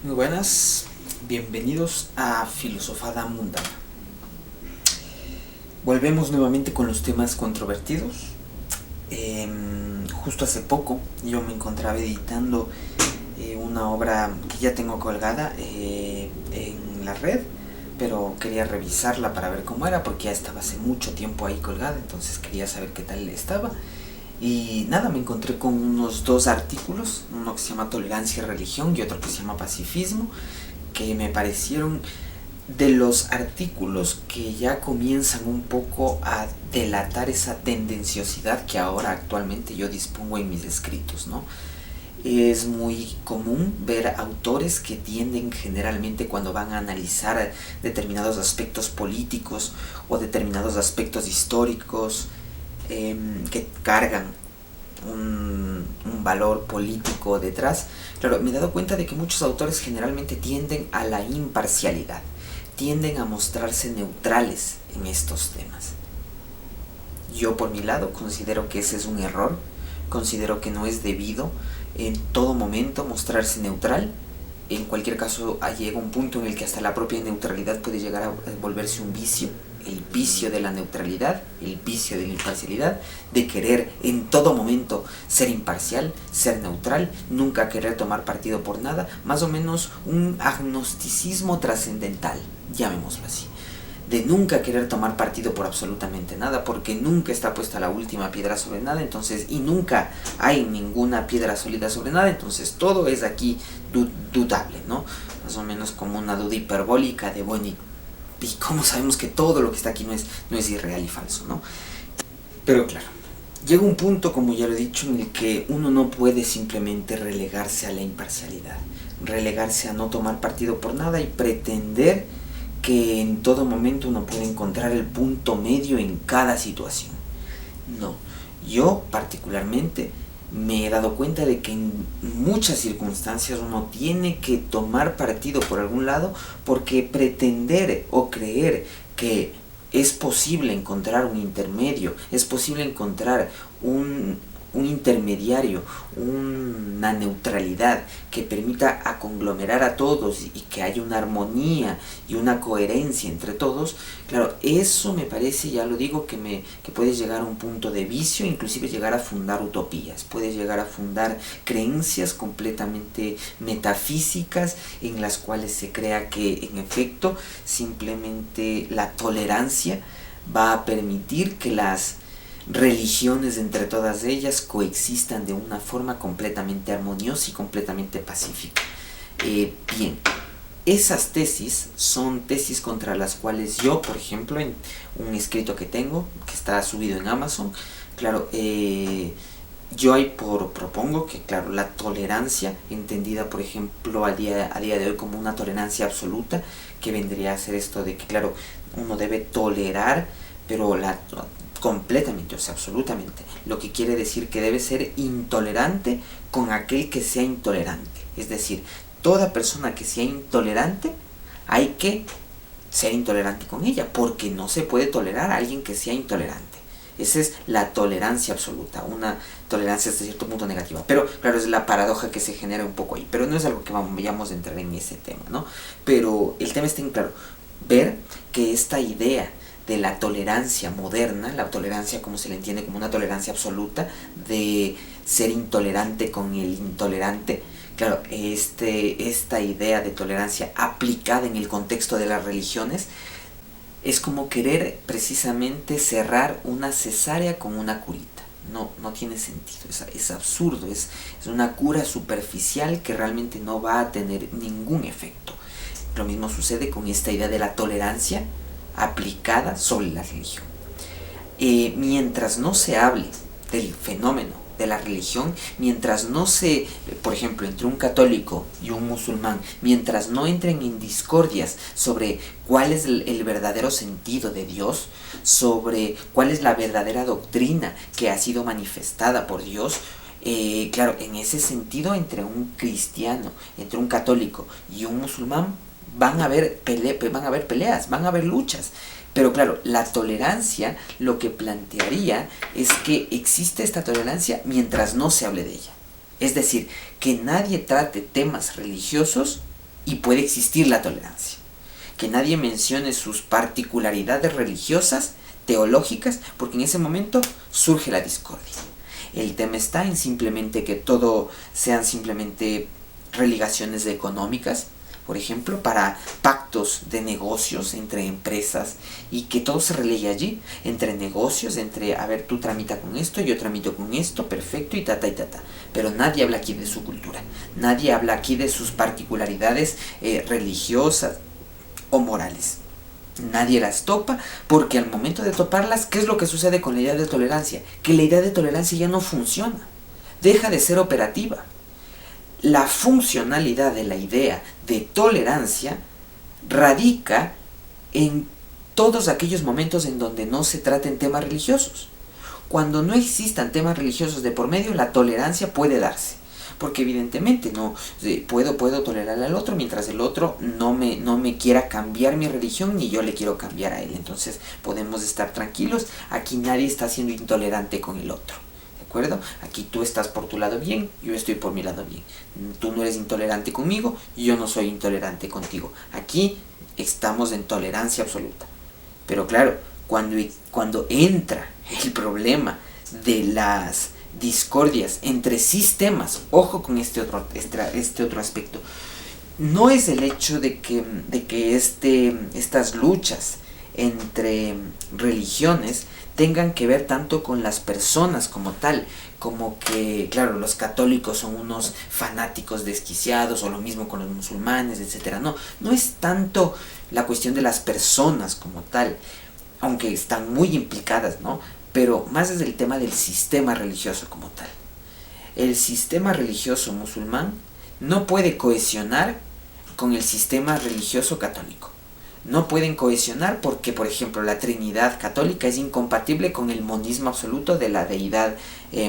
Muy buenas, bienvenidos a Filosofada Mundana. Volvemos nuevamente con los temas controvertidos. Justo hace poco yo me encontraba editando una obra que ya tengo colgada en la red, pero quería revisarla para ver cómo era, porque ya estaba hace mucho tiempo ahí colgada, entonces quería saber qué tal estaba. Y nada, me encontré con unos dos artículos, uno que se llama Tolerancia y Religión y otro que se llama Pacifismo, que me parecieron de los artículos que ya comienzan un poco a delatar esa tendenciosidad que ahora actualmente yo dispongo en mis escritos, ¿no? Es muy común ver autores que tienden generalmente, cuando van a analizar determinados aspectos políticos o determinados aspectos históricos, que cargan un valor político detrás. Claro, me he dado cuenta de que muchos autores generalmente tienden a la imparcialidad, tienden a mostrarse neutrales en estos temas. Yo por mi lado considero que ese es un error, considero que no es debido en todo momento mostrarse neutral. En cualquier caso, llega un punto en el que hasta la propia neutralidad puede llegar a volverse un vicio, el vicio de la neutralidad, el vicio de la imparcialidad, de querer en todo momento ser imparcial, ser neutral, nunca querer tomar partido por nada, más o menos un agnosticismo trascendental, llamémoslo así, de nunca querer tomar partido por absolutamente nada, porque nunca está puesta la última piedra sobre nada, entonces, y nunca hay ninguna piedra sólida sobre nada, entonces todo es aquí dudable, ¿no? Más o menos como una duda hiperbólica de, bueno, y cómo sabemos que todo lo que está aquí no es irreal y falso, ¿no? Pero claro, llega un punto, como ya lo he dicho, en el que uno no puede simplemente relegarse a la imparcialidad, relegarse a no tomar partido por nada y pretender que en todo momento uno puede encontrar el punto medio en cada situación. No, yo particularmente me he dado cuenta de que en muchas circunstancias uno tiene que tomar partido por algún lado, porque pretender o creer que es posible encontrar un intermedio, es posible encontrar un intermediario, una neutralidad que permita a conglomerar a todos y que haya una armonía y una coherencia entre todos. Claro, eso me parece, ya lo digo, que puedes llegar a un punto de vicio, inclusive llegar a fundar utopías, puedes llegar a fundar creencias completamente metafísicas en las cuales se crea que en efecto simplemente la tolerancia va a permitir que las religiones entre todas ellas coexistan de una forma completamente armoniosa y completamente pacífica. Bien, esas tesis son tesis contra las cuales yo, por ejemplo, en un escrito que tengo, que está subido en Amazon, claro, yo ahí propongo que, claro, la tolerancia, entendida, por ejemplo, a día de hoy como una tolerancia absoluta, que vendría a ser esto de que, claro, uno debe tolerar, pero completamente, o sea, absolutamente, lo que quiere decir que debe ser intolerante con aquel que sea intolerante. Es decir, toda persona que sea intolerante, hay que ser intolerante con ella, porque no se puede tolerar a alguien que sea intolerante. Esa es la tolerancia absoluta, una tolerancia hasta cierto punto negativa. Pero claro, es la paradoja que se genera un poco ahí. Pero no es algo que vayamos a entrar en ese tema, ¿no? Pero el tema está en claro, ver que esta idea de la tolerancia moderna, la tolerancia como se le entiende como una tolerancia absoluta, de ser intolerante con el intolerante, claro, esta idea de tolerancia aplicada en el contexto de las religiones es como querer precisamente cerrar una cesárea con una curita. No tiene sentido, es absurdo, es una cura superficial que realmente no va a tener ningún efecto. Lo mismo sucede con esta idea de la tolerancia aplicada sobre la religión. Mientras no se hable del fenómeno de la religión, mientras no se, por ejemplo, entre un católico y un musulmán, mientras no entren en discordias sobre cuál es el verdadero sentido de Dios, sobre cuál es la verdadera doctrina que ha sido manifestada por Dios, claro, en ese sentido, entre un cristiano, entre un católico y un musulmán, van a haber peleas, van a haber luchas. Pero claro, la tolerancia lo que plantearía es que existe esta tolerancia mientras no se hable de ella. Es decir, que nadie trate temas religiosos y puede existir la tolerancia. Que nadie mencione sus particularidades religiosas, teológicas, porque en ese momento surge la discordia. El tema está en simplemente que todo sean simplemente religaciones económicas, por ejemplo, para pactos de negocios entre empresas, y que todo se relegue allí, entre negocios, entre, a ver, tú tramita con esto, yo tramito con esto, perfecto, y ta. Pero nadie habla aquí de su cultura, nadie habla aquí de sus particularidades religiosas o morales. Nadie las topa, porque al momento de toparlas, ¿qué es lo que sucede con la idea de tolerancia? Que la idea de tolerancia ya no funciona, deja de ser operativa. La funcionalidad de la idea de tolerancia radica en todos aquellos momentos en donde no se traten temas religiosos. Cuando no existan temas religiosos de por medio, la tolerancia puede darse. Porque evidentemente no puedo tolerar al otro mientras el otro no me quiera cambiar mi religión ni yo le quiero cambiar a él. Entonces podemos estar tranquilos, aquí nadie está siendo intolerante con el otro. ¿De acuerdo? Aquí tú estás por tu lado bien, yo estoy por mi lado bien. Tú no eres intolerante conmigo, yo no soy intolerante contigo. Aquí estamos en tolerancia absoluta. Pero claro, cuando entra el problema de las discordias entre sistemas, ojo con este otro aspecto, no es el hecho de que estas luchas entre religiones tengan que ver tanto con las personas como tal, como que, claro, los católicos son unos fanáticos desquiciados, o lo mismo con los musulmanes, etcétera. No es tanto la cuestión de las personas como tal, aunque están muy implicadas, ¿no? Pero más es el tema del sistema religioso como tal. El sistema religioso musulmán no puede cohesionar con el sistema religioso católico. No pueden cohesionar porque, por ejemplo, la Trinidad católica es incompatible con el monismo absoluto de la deidad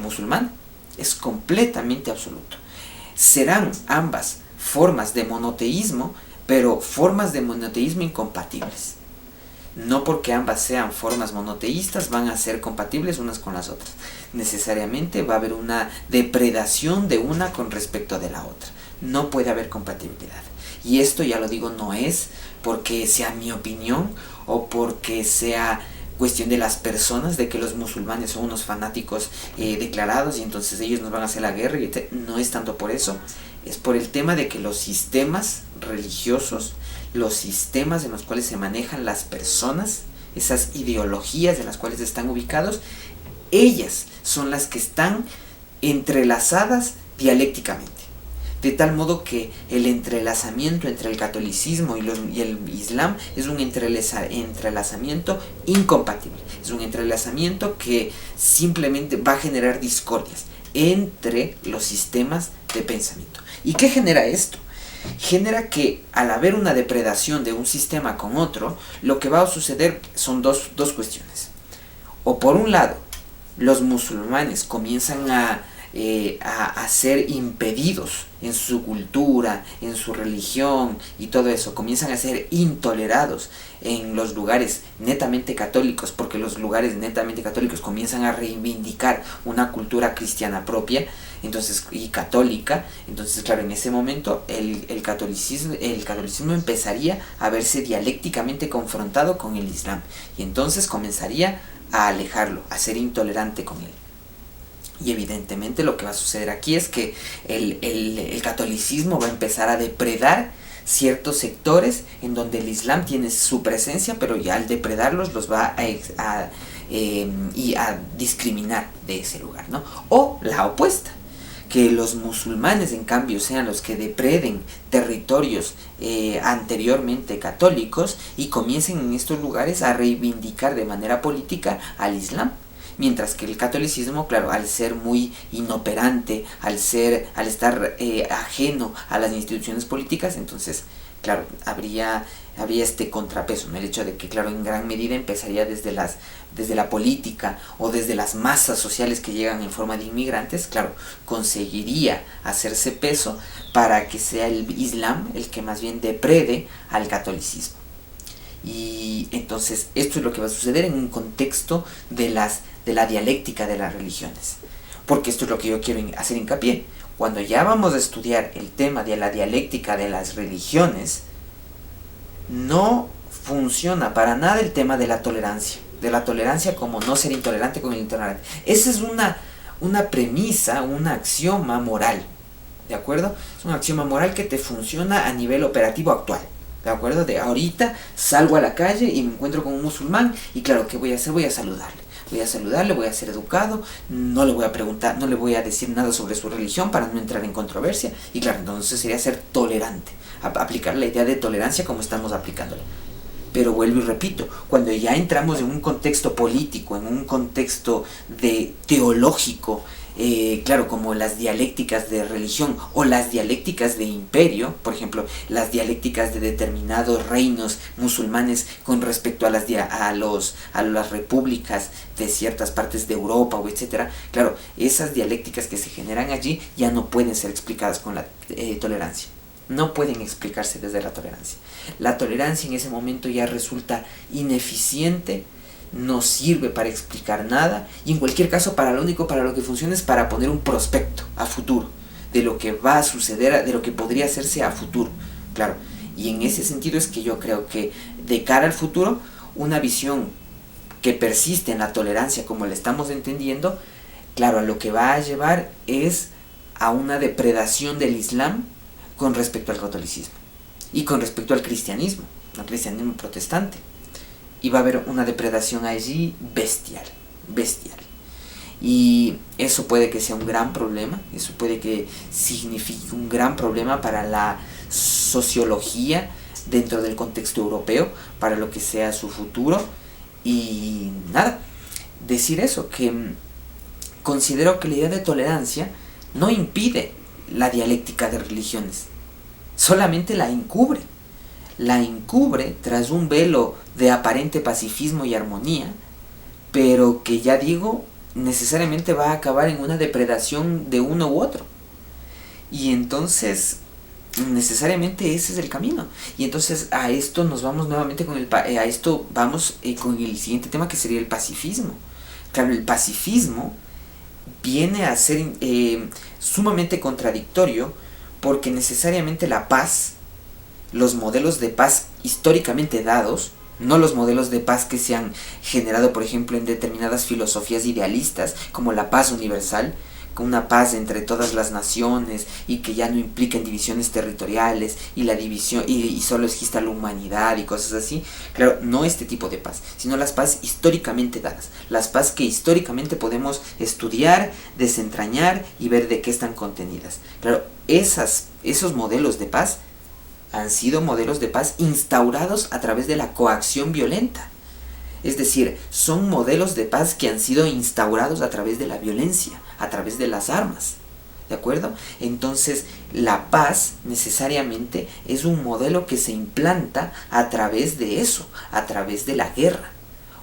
musulmana. Es completamente absoluto. Serán ambas formas de monoteísmo, pero formas de monoteísmo incompatibles. No porque ambas sean formas monoteístas van a ser compatibles unas con las otras. Necesariamente va a haber una depredación de una con respecto de la otra. No puede haber compatibilidad. Y esto, ya lo digo, no es porque sea mi opinión o porque sea cuestión de las personas, de que los musulmanes son unos fanáticos declarados y entonces ellos nos van a hacer la guerra. No es tanto por eso, es por el tema de que los sistemas religiosos, los sistemas en los cuales se manejan las personas, esas ideologías en las cuales están ubicados, ellas son las que están entrelazadas dialécticamente. De tal modo que el entrelazamiento entre el catolicismo y el islam es un entrelazamiento incompatible. Es un entrelazamiento que simplemente va a generar discordias entre los sistemas de pensamiento. ¿Y qué genera esto? Genera que al haber una depredación de un sistema con otro, lo que va a suceder son dos cuestiones. O por un lado, los musulmanes comienzan a ser impedidos en su cultura, en su religión y todo eso, comienzan a ser intolerados en los lugares netamente católicos, porque los lugares netamente católicos comienzan a reivindicar una cultura cristiana propia, entonces, y católica. Entonces, claro, en ese momento el catolicismo empezaría a verse dialécticamente confrontado con el islam, y entonces comenzaría a alejarlo, a ser intolerante con él. Y evidentemente lo que va a suceder aquí es que el catolicismo va a empezar a depredar ciertos sectores en donde el islam tiene su presencia, pero ya al depredarlos los va a discriminar de ese lugar, ¿no? O la opuesta, que los musulmanes en cambio sean los que depreden territorios anteriormente católicos y comiencen en estos lugares a reivindicar de manera política al islam. Mientras que el catolicismo, claro, al ser muy inoperante, al estar ajeno a las instituciones políticas, entonces, claro, habría este contrapeso, ¿no? El hecho de que, claro, en gran medida empezaría desde la política o desde las masas sociales que llegan en forma de inmigrantes, claro, conseguiría hacerse peso para que sea el islam el que más bien deprede al catolicismo. Y entonces esto es lo que va a suceder en un contexto de la dialéctica de las religiones. porque esto es lo que yo quiero hacer hincapié. Cuando ya vamos a estudiar el tema de la dialéctica de las religiones, no funciona para nada el tema de la tolerancia como no ser intolerante con el intolerante. Esa es una premisa, un axioma moral, ¿de acuerdo? Es un axioma moral que te funciona a nivel operativo actual, ¿de acuerdo? De ahorita salgo a la calle y me encuentro con un musulmán y claro, ¿qué voy a hacer? Voy a saludarle, voy a ser educado, no le voy a preguntar, no le voy a decir nada sobre su religión para no entrar en controversia. Y claro, entonces sería ser tolerante, aplicar la idea de tolerancia como estamos aplicándola. Pero vuelvo y repito, cuando ya entramos en un contexto político, en un contexto teológico, claro, como las dialécticas de religión o las dialécticas de imperio, por ejemplo, las dialécticas de determinados reinos musulmanes con respecto a las repúblicas de ciertas partes de Europa o etcétera, claro, esas dialécticas que se generan allí ya no pueden ser explicadas con la tolerancia. No pueden explicarse desde la tolerancia. La tolerancia en ese momento ya resulta ineficiente, no sirve para explicar nada y en cualquier caso para lo que funciona es para poner un prospecto a futuro de lo que va a suceder, de lo que podría hacerse a futuro, claro. Y en ese sentido es que yo creo que de cara al futuro, una visión que persiste en la tolerancia como la estamos entendiendo, claro, a lo que va a llevar es a una depredación del Islam con respecto al catolicismo y con respecto al cristianismo protestante. Y va a haber una depredación allí bestial. Y eso puede que sea un gran problema, eso puede que signifique un gran problema para la sociología dentro del contexto europeo, para lo que sea su futuro. Y nada, decir eso, que considero que la idea de tolerancia no impide la dialéctica de religiones, solamente la encubre tras un velo de aparente pacifismo y armonía, pero que ya digo, necesariamente va a acabar en una depredación de uno u otro. Y entonces, necesariamente ese es el camino. Y entonces a esto nos vamos nuevamente con con el siguiente tema, que sería el pacifismo. Claro, el pacifismo viene a ser sumamente contradictorio, porque necesariamente la paz, los modelos de paz históricamente dados, no los modelos de paz que se han generado, por ejemplo, en determinadas filosofías idealistas, como la paz universal, con una paz entre todas las naciones y que ya no impliquen divisiones territoriales y la división y solo exista la humanidad y cosas así. Claro, no este tipo de paz, sino las paz históricamente dadas, las paz que históricamente podemos estudiar, desentrañar y ver de qué están contenidas. Claro, esos modelos de paz han sido modelos de paz instaurados a través de la coacción violenta. Es decir, son modelos de paz que han sido instaurados a través de la violencia, a través de las armas. ¿De acuerdo? Entonces, la paz necesariamente es un modelo que se implanta a través de eso, a través de la guerra.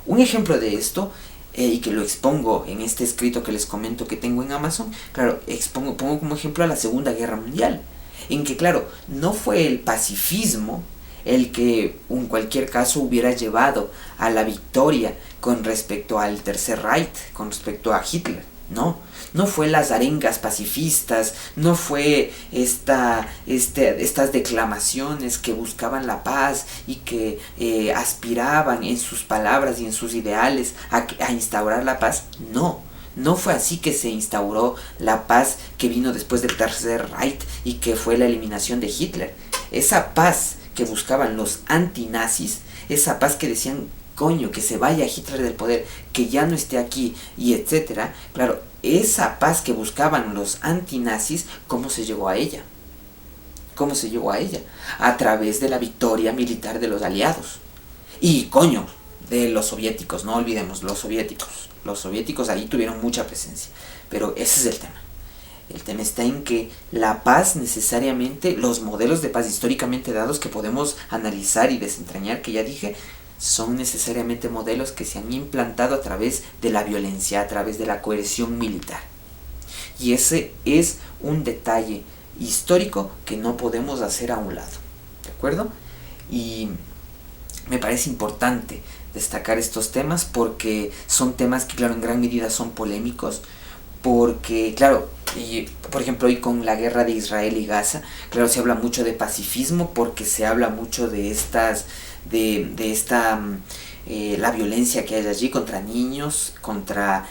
Un ejemplo de esto, y que lo expongo en este escrito que les comento que tengo en Amazon, claro, pongo como ejemplo a la Segunda Guerra Mundial, en que, claro, no fue el pacifismo el que en cualquier caso hubiera llevado a la victoria con respecto al Tercer Reich, con respecto a Hitler. No fue las arengas pacifistas, no fue estas declamaciones que buscaban la paz y que aspiraban en sus palabras y en sus ideales a instaurar la paz. No fue así que se instauró la paz que vino después del Tercer Reich y que fue la eliminación de Hitler. Esa paz que buscaban los antinazis, esa paz que decían, coño, que se vaya Hitler del poder, que ya no esté aquí, y etcétera. Claro, esa paz que buscaban los antinazis, ¿cómo se llegó a ella? A través de la victoria militar de los aliados. Y, coño, de los soviéticos, no olvidemos, los soviéticos. Los soviéticos ahí tuvieron mucha presencia. Pero ese es el tema. El tema está en que la paz necesariamente, los modelos de paz históricamente dados que podemos analizar y desentrañar, que ya dije, son necesariamente modelos que se han implantado a través de la violencia, a través de la coerción militar. Y ese es un detalle histórico que no podemos hacer a un lado. ¿De acuerdo? Y me parece importante destacar estos temas porque son temas que, claro, en gran medida son polémicos, porque claro, y por ejemplo hoy con la guerra de Israel y Gaza, claro, se habla mucho de pacifismo porque se habla mucho de esta la violencia que hay allí contra niños, contra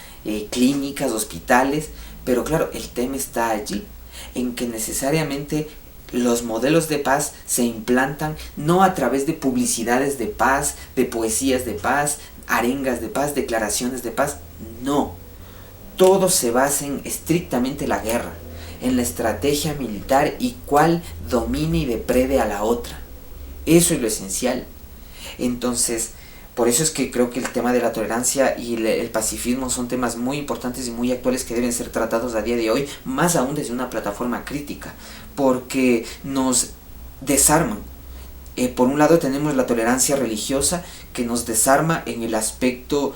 clínicas, hospitales, pero claro, el tema está allí, en que necesariamente los modelos de paz se implantan no a través de publicidades de paz, de poesías de paz, arengas de paz, declaraciones de paz, no. Todo se basa en estrictamente la guerra, en la estrategia militar y cuál domine y deprede a la otra. Eso es lo esencial. Entonces, por eso es que creo que el tema de la tolerancia y el pacifismo son temas muy importantes y muy actuales que deben ser tratados a día de hoy, más aún desde una plataforma crítica, porque nos desarman. Por un lado tenemos la tolerancia religiosa que nos desarma en el aspecto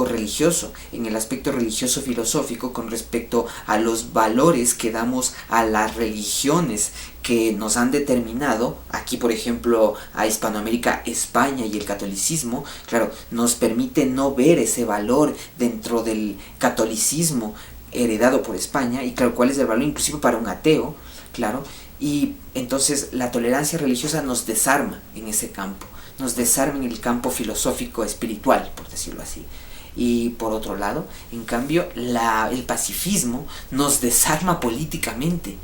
religioso, en el aspecto religioso filosófico con respecto a los valores que damos a las religiones que nos han determinado, aquí por ejemplo a Hispanoamérica, España y el catolicismo, claro, nos permite no ver ese valor dentro del catolicismo heredado por España, y claro, cuál es el valor inclusive para un ateo, claro, y entonces la tolerancia religiosa nos desarma en ese campo, nos desarma en el campo filosófico espiritual, por decirlo así. Y por otro lado, en cambio, el pacifismo nos desarma políticamente,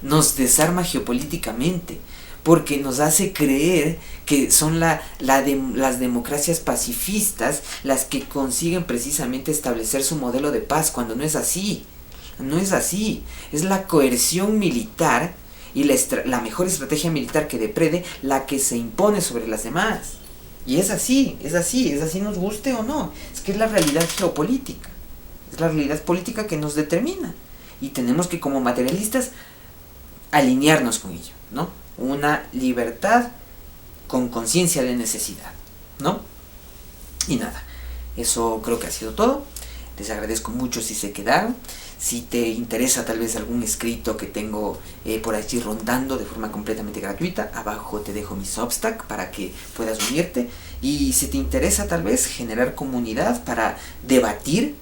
nos desarma geopolíticamente, porque nos hace creer que son las democracias pacifistas las que consiguen precisamente establecer su modelo de paz, cuando no es así. No es así. Es la coerción militar y la mejor estrategia militar que deprede la que se impone sobre las demás. Y es así, nos guste o no. Es que es la realidad geopolítica. Es la realidad política que nos determina. Y tenemos que, como materialistas, alinearnos con ello, ¿no? Una libertad con conciencia de necesidad, ¿no? Y nada, eso creo que ha sido todo. Les agradezco mucho si se quedaron. Si te interesa tal vez algún escrito que tengo por allí rondando de forma completamente gratuita, abajo te dejo mi Substack para que puedas unirte. Y si te interesa tal vez generar comunidad para debatir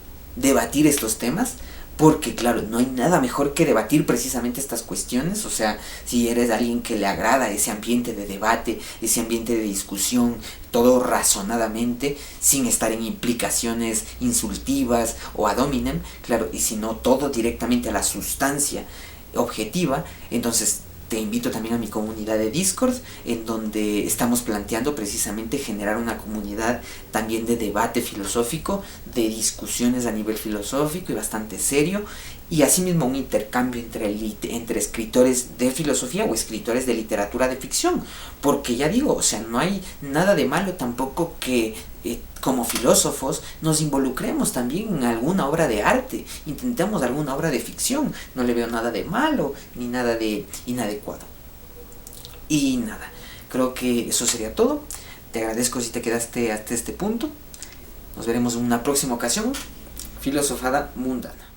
estos temas, porque claro, no hay nada mejor que debatir precisamente estas cuestiones. O sea, si eres alguien que le agrada ese ambiente de debate, ese ambiente de discusión, todo razonadamente, sin estar en implicaciones insultivas o ad hominem, claro, y si no todo directamente a la sustancia objetiva, entonces te invito también a mi comunidad de Discord, en donde estamos planteando precisamente generar una comunidad también de debate filosófico, de discusiones a nivel filosófico y bastante serio, y asimismo un intercambio entre escritores de filosofía o escritores de literatura de ficción, porque ya digo, o sea, no hay nada de malo tampoco que como filósofos nos involucremos también en alguna obra de arte, intentemos alguna obra de ficción, no le veo nada de malo ni nada de inadecuado. Y nada, creo que eso sería todo. Te agradezco si te quedaste hasta este punto. Nos veremos en una próxima ocasión. Filosofada mundana.